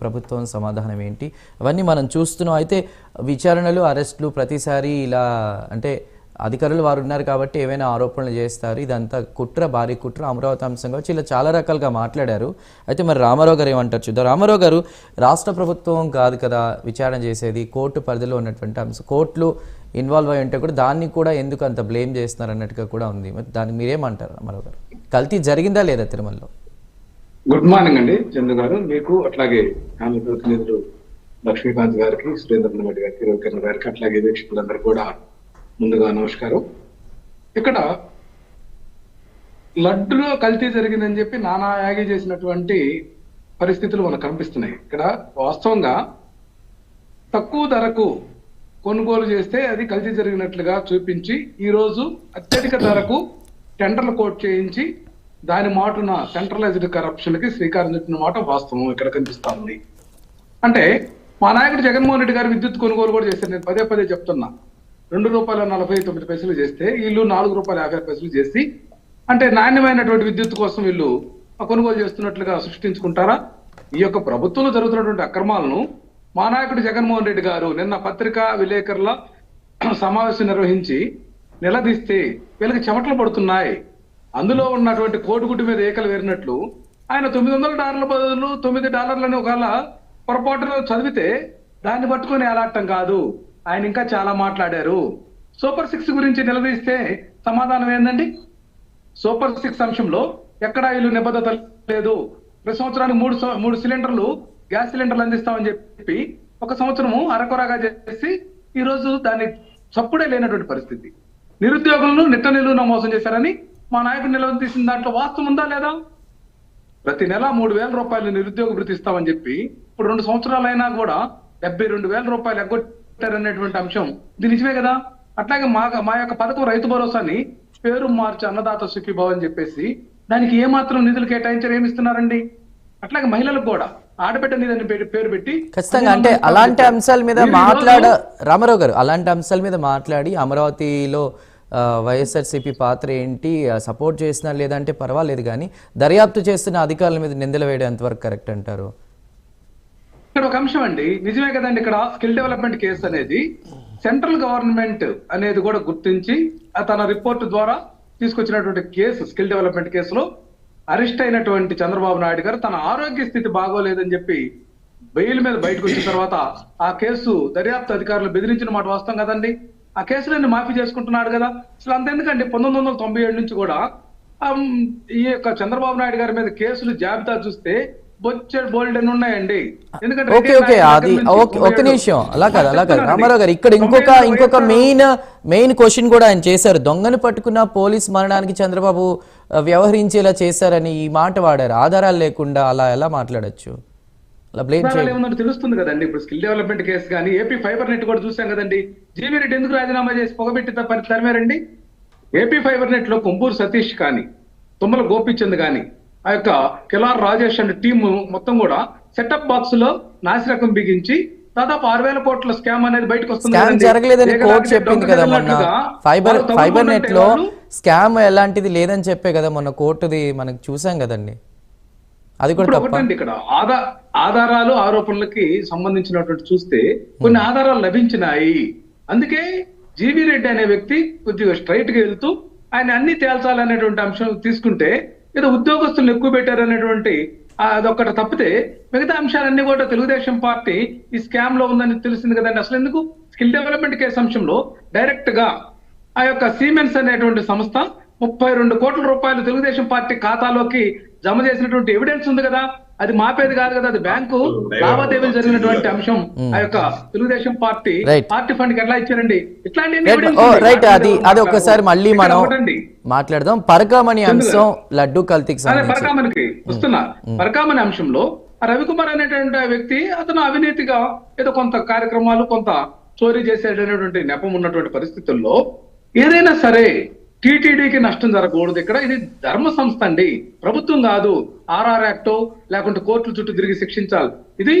ప్రభుత్వం సమాధానం ఏంటి అవన్నీ మనం చూస్తున్నాం. అయితే విచారణలు అరెస్టులు ప్రతిసారి ఇలా అంటే అధికారులు వారు ఉన్నారు కాబట్టి ఏవైనా ఆరోపణలు చేస్తారు. ఇదంతా కుట్ర, భారీ కుట్ర, అమరావతి అంశం కావచ్చు, ఇలా చాలా రకాలుగా మాట్లాడారు. అయితే మరి రామారావు గారు ఏమంటారు చూద్దాం. రామారావు గారు, రాష్ట్ర ప్రభుత్వం కాదు కదా విచారణ చేసేది, కోర్టు పరిధిలో ఉన్నటువంటి అంశం, కోర్టులు ఇన్వాల్వ్ అయి ఉంటే కూడా దాన్ని కూడా ఎందుకు అంత బ్లేమ్ చేస్తున్నారు అన్నట్టుగా కూడా ఉంది. మరి దాన్ని మీరేమంటారు రామారావు గారు? కల్తీ జరిగిందా లేదా తిరుమలలో? గుడ్ మార్నింగ్ అండి చంద్ర గారు, మీకు అట్లాగే ఆమె ప్రతినిధులు లక్ష్మీకాంత్ గారికి, సురేంద్రనాథ్ రెడ్డి గారికి, రవికిరణ్ గారికి, అట్లాగే వీక్షకులందరూ కూడా ముందుగా నమస్కారం. ఇక్కడ లడ్డులో కల్తీ జరిగిందని చెప్పి నానా యాగి చేసినటువంటి పరిస్థితులు మనకు కనిపిస్తున్నాయి. ఇక్కడ వాస్తవంగా తక్కువ ధరకు కొనుగోలు చేస్తే అది కల్తీ జరిగినట్లుగా చూపించి ఈరోజు అత్యధిక ధరకు టెండర్లు కోట్ చేయించి దాని మాటున సెంట్రలైజ్డ్ కరప్షన్ కి శ్రీకారం చుట్టిన మాట వాస్తవం ఇక్కడ కనిపిస్తా ఉంది. అంటే మా నాయకుడు జగన్మోహన్ రెడ్డి గారు విద్యుత్ కొనుగోలు కూడా చేశారు. నేను పదే పదే చెప్తున్నా, ₹2.49 చేస్తే వీళ్ళు ₹4.50 చేసి, అంటే నాణ్యమైనటువంటి విద్యుత్ కోసం వీళ్ళు కొనుగోలు చేస్తున్నట్లుగా సృష్టించుకుంటారా? ఈ యొక్క ప్రభుత్వంలో జరుగుతున్నటువంటి అక్రమాలను మా నాయకుడు జగన్మోహన్ రెడ్డి గారు నిన్న పత్రికా విలేకరుల సమావేశం నిర్వహించి నిలదీస్తే వీళ్ళకి చెమటలు పడుతున్నాయి. అందులో ఉన్నటువంటి కోడిగుడ్డు మీద ఏకలు వేరినట్లు ఆయన $900 బదులు $9 ఒకవేళ పొరపాటులో చదివితే దాన్ని పట్టుకొని అలాటం కాదు. ఆయన ఇంకా చాలా మాట్లాడారు. సూపర్ 6 గురించి నిలదీస్తే సమాధానం ఏందండి? సూపర్ 6 అంశంలో ఎక్కడా వీళ్ళు నిబద్ధత లేదు. ప్రతి సంవత్సరానికి మూడు సిలిండర్లు, గ్యాస్ సిలిండర్లు అందిస్తామని చెప్పి ఒక సంవత్సరము అరకొరగా చేసి ఈ రోజు దాన్ని చప్పుడే లేనటువంటి పరిస్థితి. నిరుద్యోగులను నిట్ట నిలువున మోసం చేశారని మా నాయకుడు నిలదీసిన దాంట్లో వాస్తవం ఉందా లేదా? ప్రతి నెల ₹3,000 నిరుద్యోగ భృతి ఇస్తామని చెప్పి ఇప్పుడు 2 సంవత్సరాలైనా కూడా ₹72,000 ఎగ్గొట్టారనేటువంటి అంశం ఇది నిజమే కదా. అట్లాగే మా యొక్క పథకం రైతు భరోసాని పేరు మార్చి అన్నదాత సుఖీభావ్ అని చెప్పేసి దానికి ఏమాత్రం నిధులు కేటాయించారు, ఏమిస్తున్నారండి? అట్లాగే మహిళలకు కూడా ఆడబిడ్డ నిధులని పేరు పెట్టి ఖచ్చితంగా అంటే అలాంటి అంశాల మీద రామారావు గారు అలాంటి అంశాల మీద మాట్లాడి అమరావతిలో వైఎస్ఆర్సీపీ పాత్ర ఏంటి, సపోర్ట్ చేసినా లేదంటే పర్వాలేదు, కానీ దర్యాప్తు చేస్తున్న అధికారుల మీద నిందలు వేయడం ఎంతవరకు కరెక్ట్ అంటారు? ఇక్కడ ఒక అంశం అండి, నిజమే కదండి. ఇక్కడ స్కిల్ డెవలప్మెంట్ కేసు అనేది సెంట్రల్ గవర్నమెంట్ అనేది కూడా గుర్తించి తన రిపోర్ట్ ద్వారా తీసుకొచ్చినటువంటి కేసు. స్కిల్ డెవలప్మెంట్ కేసులో అరెస్ట్ అయినటువంటి చంద్రబాబు నాయుడు గారు తన ఆరోగ్య స్థితి బాగోలేదని చెప్పి బెయిల్ మీద బయటకు వచ్చిన తర్వాత ఆ కేసు దర్యాప్తు అధికారులు బెదిరించిన మాట వాస్తవం కదండి. ఆ కేసులన్నీ మాఫీ చేసుకుంటున్నాడు కదా. అసలు అంతెందుకండి, 1997 నుంచి కూడా ఈ యొక్క చంద్రబాబు నాయుడు గారి మీద కేసులు జాబితా చూస్తే బోల్డ్ అని ఉన్నాయండి. ఎందుకంటే ఒక నిమిషం, అలా కాదు రామారావు గారు, ఇక్కడ ఇంకొక మెయిన్ క్వశ్చన్ కూడా ఆయన చేశారు. దొంగను పట్టుకున్న పోలీస్ మరణానికి చంద్రబాబు వ్యవహరించేలా చేశారని ఈ మాట వాడారు. ఆధారాలు లేకుండా అలా ఎలా మాట్లాడచ్చు? ఏమన్నా తెలుస్తుంది కదండి. ఇప్పుడు స్కిల్ డెవలప్మెంట్ కేసు కానీ ఏపీ ఫైబర్ నెట్ కూడా చూసాం కదండి. జీవీ రెడ్డి ఎందుకు రాజీనామా చేసి పొగబెట్టి తరిమారండి? ఏపీ ఫైబర్ నెట్ లో కొంపూరు సతీష్ కానీ, తుమ్మల గోపిచంద్ కానీ, ఆ యొక్క కిలార్ రాజేష్ అనే టీము మొత్తం కూడా సెటప్ బాక్స్ లో నాసిరకం బిగించి దాదాపు 6,000 కోట్ల స్కామ్ అనేది బయటకు వస్తుంది. జరగలేదని కోర్టు చెప్పింది కదా మొన్న. ఫైబర్ నెట్ లో స్కామ్ ఎలాంటిది లేదని చెప్పే కదా మొన్న కోర్టుది మనకు చూసాం కదండి. అది కూడా ఒకటండి, ఇక్కడ ఆధారాలు ఆరోపణలకి సంబంధించినటువంటి చూస్తే కొన్ని ఆధారాలు లభించినాయి. అందుకే జీవీ రెడ్డి అనే వ్యక్తి కొద్దిగా స్ట్రైట్ గా వెళ్తూ ఆయన అన్ని తేల్చాలనేటువంటి అంశం తీసుకుంటే ఏదో ఉద్యోగస్తులను ఎక్కువ పెట్టారనేటువంటి అదొక్కటి తప్పితే మిగతా అంశాలన్నీ కూడా తెలుగుదేశం పార్టీ ఈ స్కామ్ లో ఉందని తెలిసింది కదండి. అసలు ఎందుకు స్కిల్ డెవలప్మెంట్ కేసు అంశంలో డైరెక్ట్ గా ఆ యొక్క సిమెన్స్ అనేటువంటి సంస్థ ₹32 కోట్ల తెలుగుదేశం పార్టీ ఖాతాలోకి జమ చేసినటువంటి ఎవిడెన్స్ ఉంది కదా. అది మాపేది కాదు కదా, అది బ్యాంకు లావాదేవీలు జరిగినటువంటి అంశం. ఆ యొక్క తెలుగుదేశం పార్టీ ఫండ్ కి ఎట్లా ఇచ్చారండి? ఇట్లాంటి అది ఒకసారి మళ్ళీ మనం మాట్లాడదాం. పరకామణి అంశం, లడ్డు కల్తీకి పరకామణికి వస్తున్నా. పరకామణి అంశంలో రవికుమార్ అనేటువంటి వ్యక్తి అతను అవినీతిగా ఏదో కొంత కార్యక్రమాలు కొంత చోరీ చేసేటటువంటి నెపం ఉన్నటువంటి పరిస్థితుల్లో ఏదైనా సరే టీటీడీకి నష్టం జరగకూడదు. ఇక్కడ ఇది ధర్మ సంస్థ అండి, ప్రభుత్వం కాదు. ఆర్ఆర్ యాక్టో లేకుంటే కోర్టుల చుట్టూ తిరిగి శిక్షించాలి. ఇది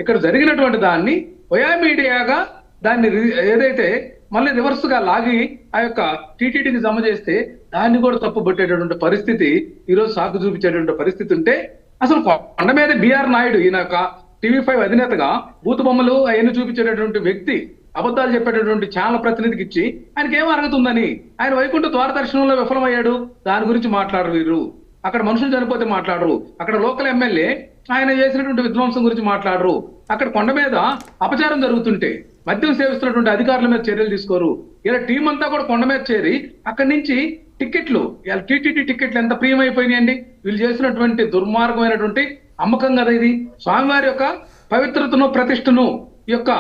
ఇక్కడ జరిగినటువంటి దాన్ని వయా మీడియాగా దాన్ని ఏదైతే మళ్ళీ రివర్స్ గా లాగి ఆ యొక్క టీటీడీకి జమ చేస్తే దాన్ని కూడా తప్పు పట్టేటటువంటి పరిస్థితి, ఈరోజు సాకు చూపించేటువంటి పరిస్థితి ఉంటే అసలు కొండ మీద బిఆర్ నాయుడు ఈయన టీవీ5 అధినేతగా బూతు బొమ్మలు అవన్నీ చూపించేటటువంటి వ్యక్తి అబద్ధాలు చెప్పేటటువంటి ఛానల్ ప్రతినిధికి ఇచ్చి ఆయనకి ఏం అర్హత ఉందని, ఆయన వైకుంఠ ద్వార దర్శనంలో విఫలమయ్యాడు, దాని గురించి మాట్లాడరు వీరు. అక్కడ మనుషులు చనిపోతే మాట్లాడరు, అక్కడ లోకల్ ఎమ్మెల్యే ఆయన చేసినటువంటి విధ్వంసం గురించి మాట్లాడరు, అక్కడ కొండ మీద అపచారం జరుగుతుంటే మద్యం సేవిస్తున్నటువంటి అధికారుల మీద చర్యలు తీసుకోరు. ఇలా టీం అంతా కూడా కొండ మీద చేరి అక్కడి నుంచి టికెట్లు, టీటీడీ టికెట్లు ఎంత ప్రియమైపోయినాయండి. వీళ్ళు చేసినటువంటి దుర్మార్గమైనటువంటి అమ్మకం కదా ఇది. స్వామివారి యొక్క పవిత్రతను ప్రతిష్టను ఈ యొక్క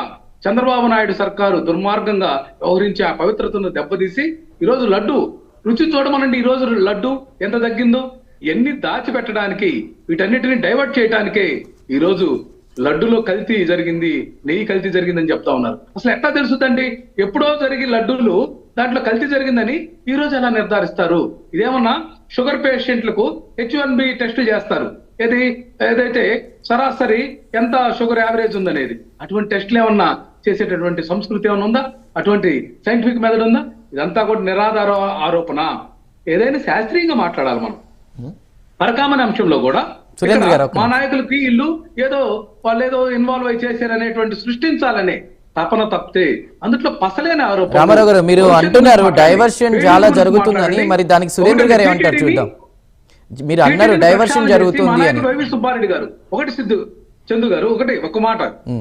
చంద్రబాబు నాయుడు సర్కారు దుర్మార్గంగా వ్యవహరించి ఆ పవిత్రతను దెబ్బతీసి ఈరోజు లడ్డు రుచి చూడమనండి. ఈ రోజు లడ్డు ఎంత తగ్గిందో, ఎన్ని దాచిపెట్టడానికి, వీటన్నిటిని డైవర్ట్ చేయడానికే ఈ రోజు లడ్డులో కల్తీ జరిగింది, నెయ్యి కల్తీ జరిగిందని చెప్తా ఉన్నారు. అసలు ఎట్లా తెలుస్తుందండి? ఎప్పుడో జరిగి లడ్డూలు దాంట్లో కల్తీ జరిగిందని ఈ రోజు ఎలా నిర్ధారిస్తారు? ఇదేమన్నా షుగర్ పేషెంట్లకు H1B టెస్ట్ చేస్తారు, ఏదైతే సరాసరి ఎంత షుగర్ యావరేజ్ ఉందనేది. అటువంటి టెస్ట్లు ఏమన్నా చేసేటటువంటి సంస్కృతి ఏమన్నా ఉందా? అటువంటి సైంటిఫిక్ మెథడ్ ఉందా? ఇదంతా కూడా నిరాధార ఆరోపణ. ఏదైనా శాస్త్రీయంగా మాట్లాడాలి మనం. పరకామని అంశంలో కూడా సురేంద్ర గారు, మా నాయకులకి ఇల్లు ఏదో వాళ్ళు ఏదో ఇన్వాల్వ్ అయి చేశారనేటువంటి సృష్టించాలనే తపన తప్పితే అందులో పసలేని ఆరోపణ. రామారావు గారు, మీరు అంటున్నారు డైవర్షన్ చాలా జరుగుతుందని, మరి దానికి సురేంద్ర గారు ఏమంటారు చూద్దాం. మీరు అన్నారు డైవర్షన్ జరుగుతుంది అని. వైవి సుబ్బారెడ్డి గారు ఒకటి, చందు గారు ఒకటి, ఒక మాట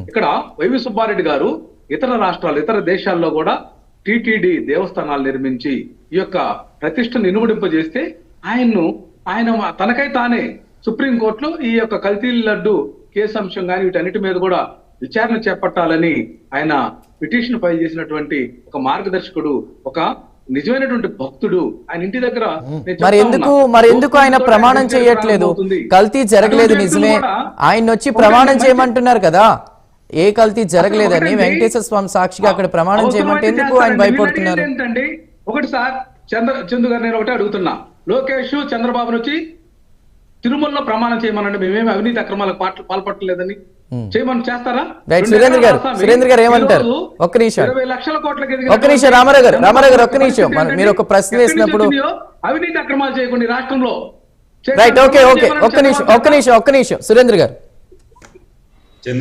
ఇక్కడ వైవి సుబ్బారెడ్డి గారు ఇతర రాష్ట్రాలు, ఇతర దేశాల్లో కూడా టీటీడీ దేవస్థానాలు నిర్మించి ఈ యొక్క ప్రతిష్టను ఇనుమడింపజేస్తే ఆయన తనకై తానే సుప్రీంకోర్టులో ఈ యొక్క కల్తీ లడ్డు కేసు అంశం కానీ వీటన్నిటి మీద కూడా విచారణ చేపట్టాలని ఆయన పిటిషన్ ఫైల్ చేసినటువంటి ఒక మార్గదర్శకుడు, ఒక నిజమైనటువంటి భక్తుడు. ఆయన ఇంటి దగ్గర మరి ఎందుకు ఆయన ప్రమాణం చేయట్లేదు? కల్తీ జరగలేదు నిజమే, ఆయన వచ్చి ప్రమాణం చేయమంటున్నారు కదా, ఏ కల్తీ జరగలేదని వెంకటేశ్వర స్వామి సాక్షిగా అక్కడ ప్రమాణం చేయమంటే ఎందుకు ఆయన భయపడుతున్నారు? ఏంటండి, ఒకటి సార్ చందు గారు, నేను ఒకటే అడుగుతున్నా, లోకేష్ చంద్రబాబు వచ్చి తిరుమలలో ప్రమాణం చేయమనండి, మేమేమి అవినీతి అక్రమాలకు పాల్పట్టలేదని చేయమని చేస్తారా? సురేంద్ర గారు ఏమంటారు? ఒక్క నిమిషం, 20 లక్షల కోట్లకి ఒక్క నిమిషం రామారావు గారు ఒక్క నిమిషం. మీరు ఒక ప్రశ్న వేసినప్పుడు అవినీతి అక్రమాలు చేయకుండా రాష్ట్రంలో రైట్, ఓకే, ఒక్క నిమిషం సురేంద్ర గారు.